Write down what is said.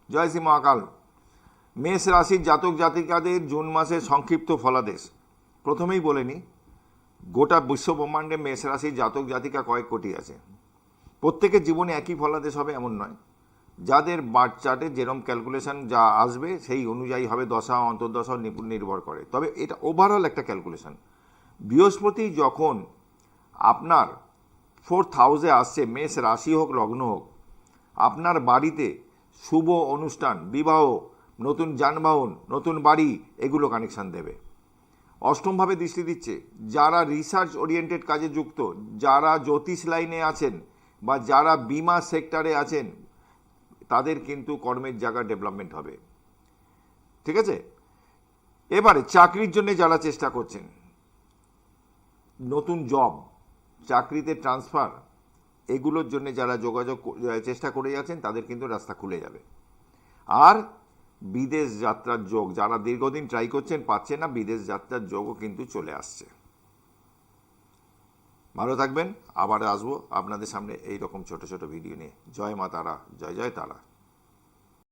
জয় শ্রী মহাকাল। মেষ রাশির জাতক জাতিকাদের জুন মাসের সংক্ষিপ্ত ফলাদেশ। প্রথমেই বলে নিই, গোটা বিশ্ব ব্রহ্মাণ্ডে মেষ রাশির জাতক জাতিকা কয়েক কোটি আছে। প্রত্যেকের জীবনে একই ফলাদেশ হবে এমন নয়। যাদের বার্থ চার্টে যেরকম ক্যালকুলেশন যা আসবে সেই অনুযায়ী হবে, দশা অন্তর্দশা নির্ভর করে। তবে এটা ওভারঅল একটা ক্যালকুলেশন। বৃহস্পতি যখন আপনার 4th হাউসে আসছে, মেষ রাশি হোক লগ্ন হোক, আপনার বাড়িতে শুভ অনুষ্ঠান, বিবাহ, নতুন যানবাহন, নতুন বাড়ি, এগুলো কানেকশান দেবে। অষ্টমভাবে দৃষ্টি দিচ্ছে। যারা রিসার্চ ওরিয়েন্টেড কাজে যুক্ত, যারা জ্যোতিষ লাইনে আছেন বা যারা বিমা সেক্টরে আছেন, তাদের কিন্তু কর্মের জায়গা ডেভেলপমেন্ট হবে। ঠিক আছে। এবারে চাকরির জন্য যারা চেষ্টা করছেন, নতুন জব, চাকরিতে ট্রান্সফার, এগুলোর জন্য যারা চেষ্টা করে যাচ্ছেন, তাদের কিন্তু রাস্তা খুলে যাবে। আর বিদেশ যাত্রার যোগ, যারা দীর্ঘদিন ট্রাই করছেন পাচ্ছেন না, বিদেশ যাত্রার যোগও কিন্তু চলে আসছে। ভালো থাকবেন। আবার আসবো আপনাদের সামনে এই রকম ছোট ছোট ভিডিও নিয়ে। জয় মা তারা, জয় জয় তারা।